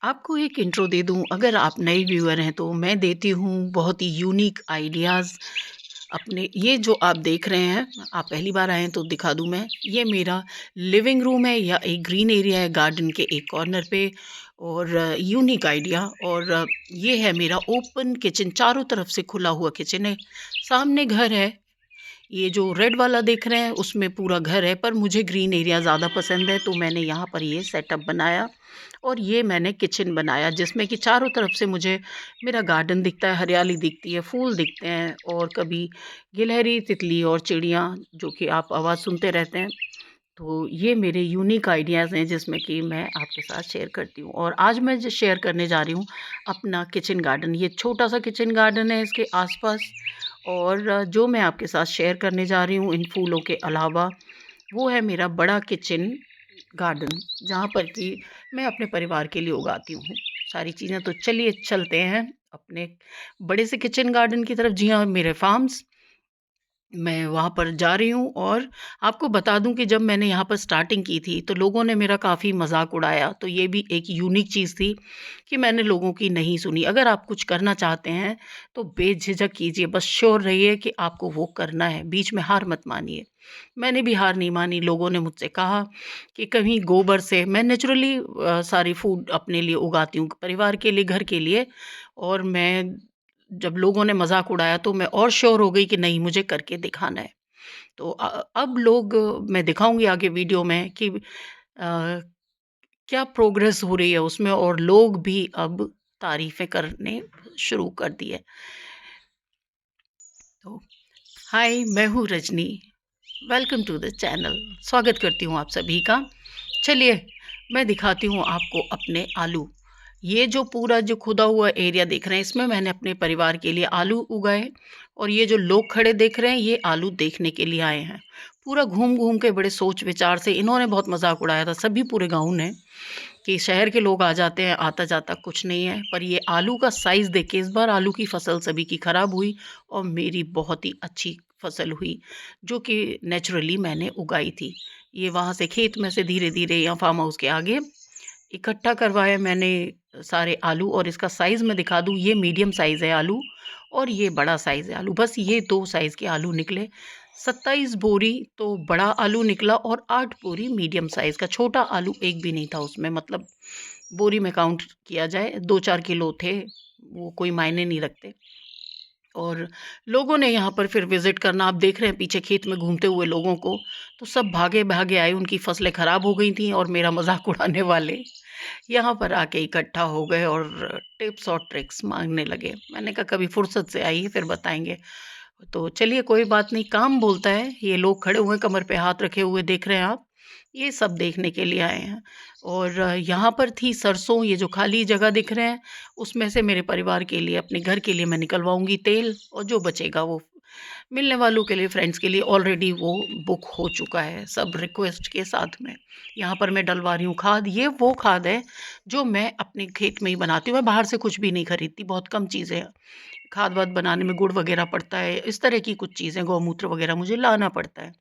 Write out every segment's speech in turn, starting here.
आपको एक इंट्रो दे दूँ, अगर आप नए व्यूअर हैं तो मैं देती हूँ बहुत ही यूनिक आइडियाज़ अपने। ये जो आप देख रहे हैं, आप पहली बार आए हैं तो दिखा दूँ मैं, ये मेरा लिविंग रूम है या एक ग्रीन एरिया है गार्डन के एक कॉर्नर पे। और यूनिक आइडिया। और ये है मेरा ओपन किचन, चारों तरफ से खुला हुआ किचन है। सामने घर है, ये जो रेड वाला देख रहे हैं उसमें पूरा घर है, पर मुझे ग्रीन एरिया ज़्यादा पसंद है तो मैंने यहाँ पर ये सेटअप बनाया। और ये मैंने किचन बनाया जिसमें कि चारों तरफ से मुझे मेरा गार्डन दिखता है, हरियाली दिखती है, फूल दिखते हैं और कभी गिलहरी, तितली और चिड़िया जो कि आप आवाज़ सुनते रहते हैं। तो ये मेरे यूनिक आइडियाज़ हैं जिसमें कि मैं आपके साथ शेयर करती हूँ। और आज मैं जो शेयर करने जा रही हूँ अपना किचन गार्डन, ये छोटा सा किचन गार्डन है इसके आसपास। और जो मैं आपके साथ शेयर करने जा रही हूँ इन फूलों के अलावा, वो है मेरा बड़ा किचन गार्डन, जहाँ पर कि मैं अपने परिवार के लिए उगाती हूँ सारी चीज़ें। तो चलिए चलते हैं अपने बड़े से किचन गार्डन की तरफ। जी हाँ, मेरे फार्म्स, मैं वहाँ पर जा रही हूँ। और आपको बता दूँ कि जब मैंने यहाँ पर स्टार्टिंग की थी तो लोगों ने मेरा काफ़ी मज़ाक उड़ाया, तो ये भी एक यूनिक चीज़ थी कि मैंने लोगों की नहीं सुनी। अगर आप कुछ करना चाहते हैं तो बेझिझक कीजिए, बस श्योर रहिए कि आपको वो करना है, बीच में हार मत मानिए। मैंने भी हार नहीं मानी। लोगों ने मुझसे कहा कि कहीं गोबर से, मैं नेचुरली सारी फूड अपने लिए उगाती हूँ, परिवार के लिए, घर के लिए। और मैं, जब लोगों ने मज़ाक उड़ाया तो मैं और श्योर हो गई कि नहीं, मुझे करके दिखाना है। तो अब लोग, मैं दिखाऊँगी आगे वीडियो में कि क्या प्रोग्रेस हो रही है उसमें, और लोग भी अब तारीफ़ें करने शुरू कर दी है। तो हाय, मैं हूँ Rajni, welcome to the channel. स्वागत करती हूँ आप सभी का। चलिए मैं दिखाती हूँ आपको अपने आलू। ये जो पूरा जो खुदा हुआ एरिया देख रहे हैं, इसमें मैंने अपने परिवार के लिए आलू उगाए। और ये जो लोग खड़े देख रहे हैं, ये आलू देखने के लिए आए हैं। पूरा घूम घूम के, बड़े सोच विचार से इन्होंने बहुत मजाक उड़ाया था, सभी पूरे गाँव ने, कि शहर के लोग आ जाते हैं, आता जाता कुछ नहीं है। पर ये आलू का साइज़ देख के, इस बार आलू की फसल सभी की खराब हुई और मेरी बहुत ही अच्छी फसल हुई, जो कि नेचुरली मैंने उगाई थी। ये वहाँ से खेत में से धीरे धीरे यहाँ फार्म हाउस के आगे इकट्ठा करवाया मैंने सारे आलू। और इसका साइज़ मैं दिखा दूँ, ये मीडियम साइज़ है आलू और ये बड़ा साइज़ है आलू। बस ये 2 साइज़ के आलू निकले। 27 बोरी तो बड़ा आलू निकला और 8 बोरी मीडियम साइज़ का। छोटा आलू एक भी नहीं था उसमें, मतलब बोरी में काउंट किया जाए 2-4 किलो थे, वो कोई मायने नहीं रखते। और लोगों ने यहाँ पर फिर विज़िट करना, आप देख रहे हैं पीछे खेत में घूमते हुए लोगों को, तो सब भागे-भागे आए, उनकी फसलें ख़राब हो गई थीं और मेरा मज़ाक उड़ाने वाले यहाँ पर आके इकट्ठा हो गए और टिप्स और ट्रिक्स माँगने लगे। मैंने कहा कभी फुर्सत से आइए फिर बताएँगे। तो चलिए कोई बात नहीं, काम बोलता है। ये लोग खड़े हुए हैं कमर पे हाथ रखे हुए, देख रहे हैं आप, ये सब देखने के लिए आए हैं। और यहाँ पर थी सरसों, ये जो खाली जगह दिख रहे हैं, उसमें से मेरे परिवार के लिए, अपने घर के लिए मैं निकलवाऊँगी तेल, और जो बचेगा वो मिलने वालों के लिए, फ्रेंड्स के लिए। ऑलरेडी वो बुक हो चुका है सब रिक्वेस्ट के साथ में। यहाँ पर मैं डलवा रही हूँ खाद। ये वो खाद है जो मैं अपने खेत में ही बनाती हूँ, मैं बाहर से कुछ भी नहीं खरीदती, बहुत कम चीज़ें हैं। खाद वाद बनाने में गुड़ वगैरह पड़ता है, इस तरह की कुछ चीज़ें, गौमूत्र वगैरह मुझे लाना पड़ता है।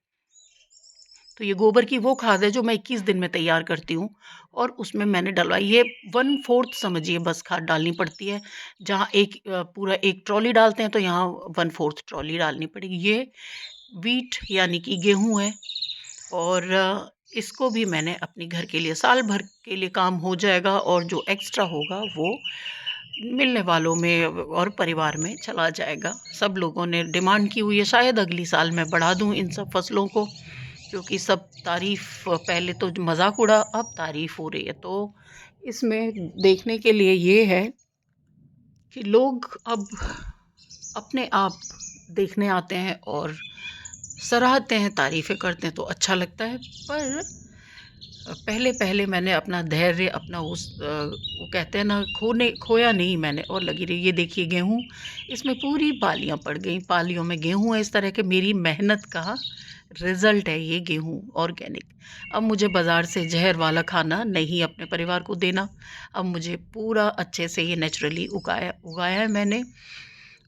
तो ये गोबर की वो खाद है जो मैं 21 दिन में तैयार करती हूँ और उसमें मैंने डलवाई। ये 1/4 समझिए बस खाद डालनी पड़ती है। जहाँ एक पूरा एक ट्रॉली डालते हैं तो यहाँ 1/4 ट्रॉली डालनी पड़ेगी। ये व्हीट यानी कि गेहूँ है। और इसको भी मैंने अपने घर के लिए, साल भर के लिए काम हो जाएगा, और जो एक्स्ट्रा होगा वो मिलने वालों में और परिवार में चला जाएगा। सब लोगों ने डिमांड की हुई है, शायद अगली साल मैं बढ़ा दूँ इन सब फसलों को, क्योंकि सब तारीफ़, पहले तो मज़ाक उड़ा, अब तारीफ़ हो रही है। तो इसमें देखने के लिए ये है कि लोग अब अपने आप देखने आते हैं और सराहते हैं, तारीफ़ें करते हैं, तो अच्छा लगता है। पर पहले-पहले मैंने अपना धैर्य, अपना वो कहते हैं ना, खोने खोया नहीं मैंने, और लगी रही। ये देखिए गेहूँ, इसमें पूरी बालियाँ पड़ गईं, पालियों में गेहूँ है। इस तरह के मेरी मेहनत का रिज़ल्ट है ये गेहूँ ऑर्गेनिक। अब मुझे बाज़ार से ज़हर वाला खाना नहीं अपने परिवार को देना। अब मुझे पूरा अच्छे से ये नेचुरली उगाया उगाया है मैंने।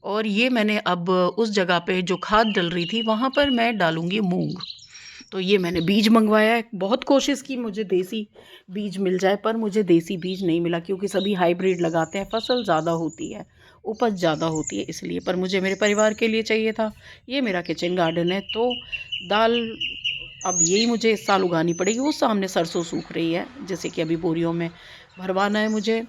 और ये मैंने अब उस जगह पे जो खाद डल रही थी, वहाँ पर मैं डालूँगी मूँग। तो ये मैंने बीज मंगवाया है। बहुत कोशिश की मुझे देसी बीज मिल जाए, पर मुझे देसी बीज नहीं मिला क्योंकि सभी हाइब्रिड लगाते हैं। फसल ज़्यादा होती है, उपज ज़्यादा होती है इसलिए, पर मुझे मेरे परिवार के लिए चाहिए था। ये मेरा किचन गार्डन है, तो दाल अब यही मुझे इस साल उगानी पड़ेगी। वो सामने सरसों सूख रही है, जैसे कि अभी बोरियों में भरवाना है मुझे,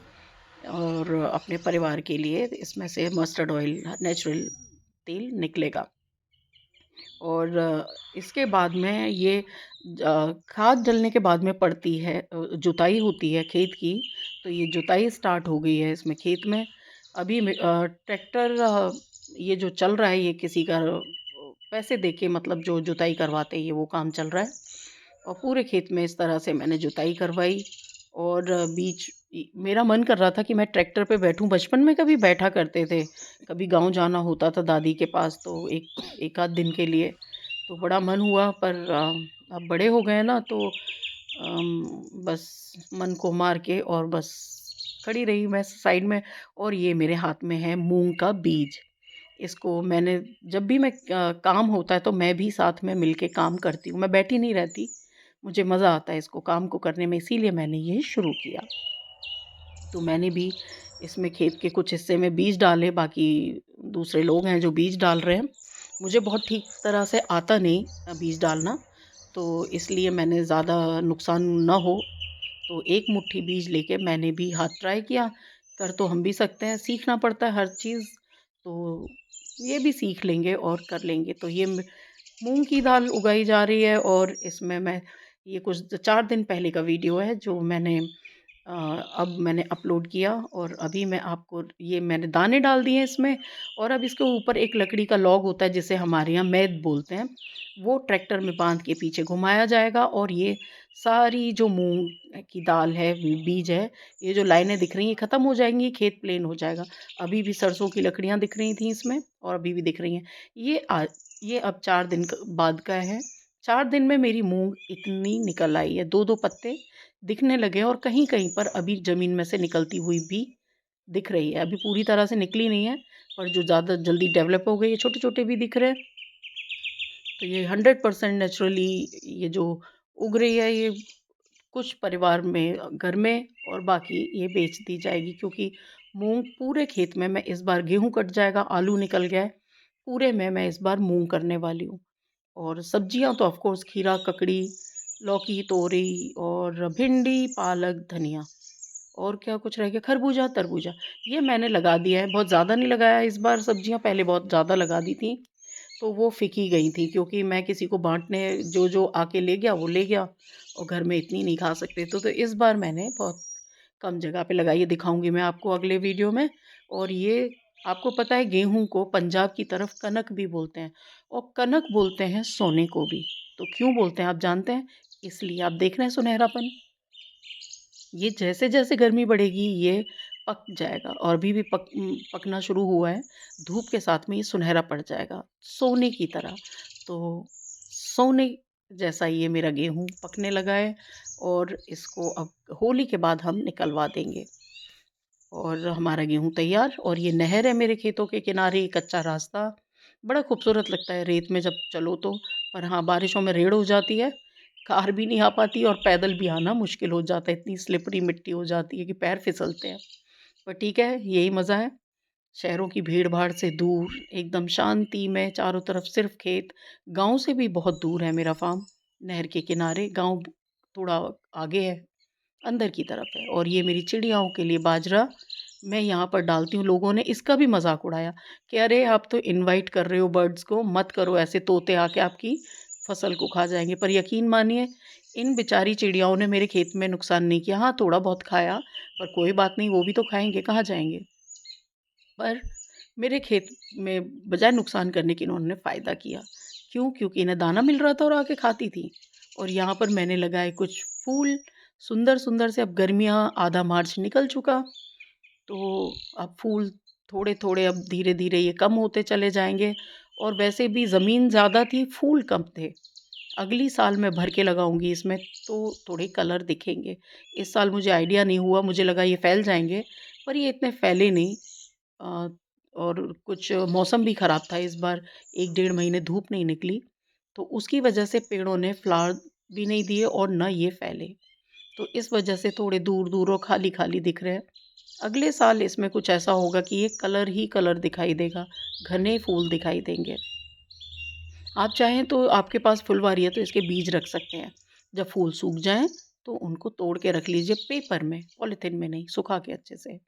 और अपने परिवार के लिए इसमें से मस्टर्ड ऑयल, नेचुरल तेल निकलेगा। और इसके बाद में ये खाद डलने के बाद में पड़ती है, जुताई होती है खेत की। तो ये जुताई स्टार्ट हो गई है इसमें खेत में। अभी ट्रैक्टर ये जो चल रहा है, ये किसी का पैसे दे के, मतलब जो जुताई करवाते हैं, ये वो काम चल रहा है। और पूरे खेत में इस तरह से मैंने जुताई करवाई। और मेरा मन कर रहा था कि मैं ट्रैक्टर पे बैठूं। बचपन में कभी बैठा करते थे, कभी गांव जाना होता था दादी के पास, तो एक आध दिन के लिए तो बड़ा मन हुआ। पर अब बड़े हो गए ना, तो बस मन को मार के और बस खड़ी रही मैं साइड में। और ये मेरे हाथ में है मूंग का बीज। इसको मैंने, जब भी मैं काम होता है तो मैं भी साथ में मिलके काम करती हूँ, मैं बैठी नहीं रहती। मुझे मज़ा आता है इसको काम को करने में, इसीलिए मैंने ये शुरू किया। तो मैंने भी इसमें खेत के कुछ हिस्से में बीज डाले, बाकी दूसरे लोग हैं जो बीज डाल रहे हैं। मुझे बहुत ठीक तरह से आता नहीं बीज डालना, तो इसलिए मैंने ज़्यादा नुकसान ना हो, तो एक मुट्ठी बीज लेके मैंने भी हाथ ट्राई किया। कर तो हम भी सकते हैं, सीखना पड़ता है हर चीज़, तो ये भी सीख लेंगे और कर लेंगे। तो ये मूंग की दाल उगाई जा रही है, और इसमें मैं, ये कुछ 4 दिन पहले का वीडियो है जो मैंने अ, अब मैंने अपलोड किया। और अभी मैं आपको, ये मैंने दाने डाल दिए हैं इसमें। और अब इसके ऊपर एक लकड़ी का लॉग होता है जिसे हमारे यहाँ मैद बोलते हैं, वो ट्रैक्टर में बांध के पीछे घुमाया जाएगा। और ये सारी जो मूंग की दाल है, बीज है, ये जो लाइनें दिख रही हैं, ये ख़त्म हो जाएंगी, खेत प्लेन हो जाएगा। अभी भी सरसों की लकड़ियाँ दिख रही थी इसमें, और अभी भी दिख रही हैं। ये अब 4 दिन बाद का है। 4 दिन में मेरी मूंग इतनी निकल आई है, दो दो पत्ते दिखने लगे हैं, और कहीं कहीं पर अभी ज़मीन में से निकलती हुई भी दिख रही है। अभी पूरी तरह से निकली नहीं है, पर जो ज़्यादा जल्दी डेवलप हो गई है, छोटे छोटे भी दिख रहे हैं। तो ये 100% नेचुरली ये जो उग रही है, ये कुछ परिवार में घर में, और बाकी ये बेच दी जाएगी। क्योंकि मूंग पूरे खेत में, मैं इस बार गेहूं कट जाएगा, आलू निकल गया है, पूरे में मैं इस बार मूंग करने वाली हूँ। और सब्जियां तो ऑफ कोर्स खीरा, ककड़ी, लौकी, तोरी, और भिंडी, पालक, धनिया, और क्या कुछ रह गया, खरबूजा, तरबूजा, ये मैंने लगा दिया है। बहुत ज़्यादा नहीं लगाया इस बार सब्जियां, पहले बहुत ज़्यादा लगा दी थी, तो वो फ़िकी गई थी, क्योंकि मैं किसी को बाँटने, जो आके ले गया वो ले गया, और घर में इतनी नहीं खा सकते, तो इस बार मैंने बहुत कम जगह पे लगाई है। दिखाऊँगी मैं आपको अगले वीडियो में। और ये, आपको पता है गेहूँ को पंजाब की तरफ कनक भी बोलते हैं, और कनक बोलते हैं सोने को भी। तो क्यों बोलते हैं आप जानते हैं? इसलिए आप देख रहे हैं सुनहरापन, ये जैसे जैसे गर्मी बढ़ेगी ये पक जाएगा, और अभी भी पकना शुरू हुआ है। धूप के साथ में ये सुनहरा पड़ जाएगा सोने की तरह। तो सोने जैसा ये मेरा गेहूं पकने लगा है, और इसको अब होली के बाद हम निकलवा देंगे, और हमारा गेहूं तैयार। और ये नहर है मेरे खेतों के किनारे, कच्चा रास्ता, बड़ा खूबसूरत लगता है रेत में जब चलो तो। पर हाँ, बारिशों में रेड़ हो जाती है, कार भी नहीं आ पाती, और पैदल भी आना मुश्किल हो जाता है, इतनी स्लिपरी मिट्टी हो जाती है कि पैर फिसलते हैं। पर ठीक है, यही मज़ा है। शहरों की भीड़ भाड़ से दूर, एकदम शांति में, चारों तरफ सिर्फ खेत। गांव से भी बहुत दूर है मेरा फार्म, नहर के किनारे। गांव थोड़ा आगे है, अंदर की तरफ है। और ये मेरी चिड़ियाओं के लिए बाजरा मैं यहाँ पर डालती हूँ। लोगों ने इसका भी मजाक उड़ाया कि अरे आप तो इनवाइट कर रहे हो बर्ड्स को, मत करो ऐसे, तोते आके आपकी फसल को खा जाएंगे। पर यकीन मानिए, इन बेचारी चिड़ियाओं ने मेरे खेत में नुकसान नहीं किया। हाँ, थोड़ा बहुत खाया, पर कोई बात नहीं, वो भी तो खाएंगे, कहाँ जाएंगे। पर मेरे खेत में बजाय नुकसान करने के इन्होंने फ़ायदा किया। क्यों? क्योंकि इन्हें दाना मिल रहा था और आके खाती थी। और यहाँ पर मैंने लगाए कुछ फूल, सुंदर सुंदर से। अब गर्मियाँ, आधा मार्च निकल चुका, तो अब फूल थोड़े थोड़े, अब धीरे धीरे ये कम होते चले जाएंगे। और वैसे भी ज़मीन ज़्यादा थी, फूल कम थे। अगली साल मैं भर के लगाऊंगी इसमें, तो थोड़े कलर दिखेंगे। इस साल मुझे आइडिया नहीं हुआ, मुझे लगा ये फैल जाएंगे, पर ये इतने फैले नहीं। अ, और कुछ मौसम भी ख़राब था इस बार, 1 डेढ़ महीने धूप नहीं निकली, तो उसकी वजह से पेड़ों ने फ्लावर भी नहीं दिए और ना ये फैले। तो इस वजह से थोड़े दूर-दूर और खाली-खाली दिख रहे हैं। अगले साल इसमें कुछ ऐसा होगा कि ये कलर ही कलर दिखाई देगा, घने फूल दिखाई देंगे। आप चाहें तो आपके पास फुलवारी है तो इसके बीज रख सकते हैं। जब फूल सूख जाएँ तो उनको तोड़ के रख लीजिए पेपर में, पॉलीथीन में नहीं, सुखा के अच्छे से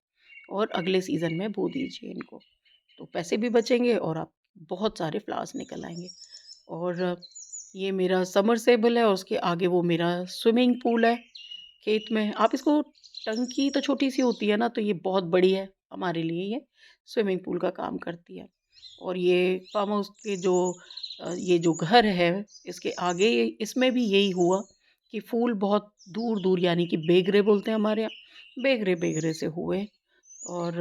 और अगले सीज़न में बो दीजिए इनको। तो पैसे भी बचेंगे और आप बहुत सारे फ्लावर्स निकल आएँगे। और ये मेरा समरसेबल है और उसके आगे वो मेरा स्विमिंग पूल है खेत में। आप इसको टंकी तो छोटी-सी होती है ना, तो ये बहुत बड़ी है हमारे लिए ये स्विमिंग पूल का काम करती है। और ये फार्म हाउस के जो ये जो घर है, इसके आगे इसमें भी यही हुआ कि फूल बहुत दूर-दूर यानी कि बेगरे बोलते हैं हमारे यहाँ, बेगरे-बेगरे से हुए और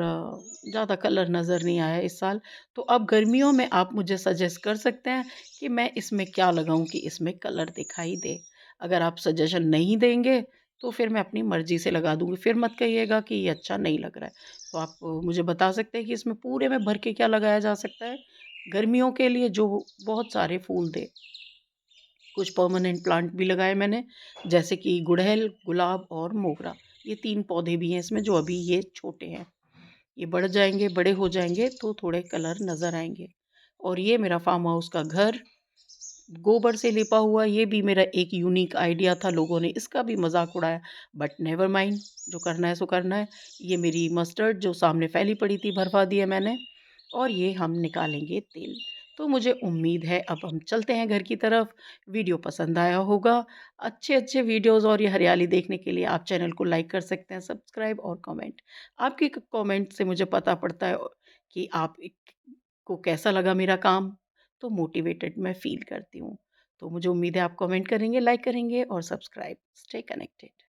ज़्यादा कलर नज़र नहीं आया इस साल। तो अब गर्मियों में आप मुझे सजेस्ट कर सकते हैं कि मैं इसमें क्या लगाऊँ कि इसमें कलर दिखाई दे। अगर आप सजेशन नहीं देंगे, तो फिर मैं अपनी मर्ज़ी से लगा दूँगी। फिर मत कहिएगा कि ये अच्छा नहीं लग रहा है। तो आप मुझे बता सकते हैं कि इसमें पूरे में भर के क्या लगाया जा सकता है, गर्मियों के लिए जो बहुत सारे फूल दे। कुछ परमानेंट प्लांट भी लगाए मैंने, जैसे कि गुड़हल, गुलाब और मोगरा। ये 3 पौधे भी हैं इसमें जो अभी ये छोटे हैं। ये बढ़ जाएँगे, बड़े हो जाएँगे तो थोड़े कलर नज़र आएँगे। और ये मेरा फार्म हाउस का घर, गोबर से लिपा हुआ, ये भी मेरा एक यूनिक आइडिया था, लोगों ने इसका भी मज़ाक उड़ाया, बट नेवर माइंड, जो करना है सो करना है। ये मेरी मस्टर्ड जो सामने फैली पड़ी थी, भरवा दी है मैंने और ये हम निकालेंगे तेल। तो मुझे उम्मीद है अब हम चलते हैं घर की तरफ। वीडियो पसंद आया होगा। अच्छे-अच्छे वीडियोज़ और ये हरियाली देखने के लिए आप चैनल को लाइक कर सकते हैं, सब्सक्राइब और कमेंट। आपके क कमेंट से मुझे पता पड़ता है कि आप को कैसा लगा मेरा काम, तो मोटिवेटेड मैं फ़ील करती हूँ। तो मुझे उम्मीद है आप कमेंट करेंगे, लाइक करेंगे और सब्सक्राइब। Stay connected.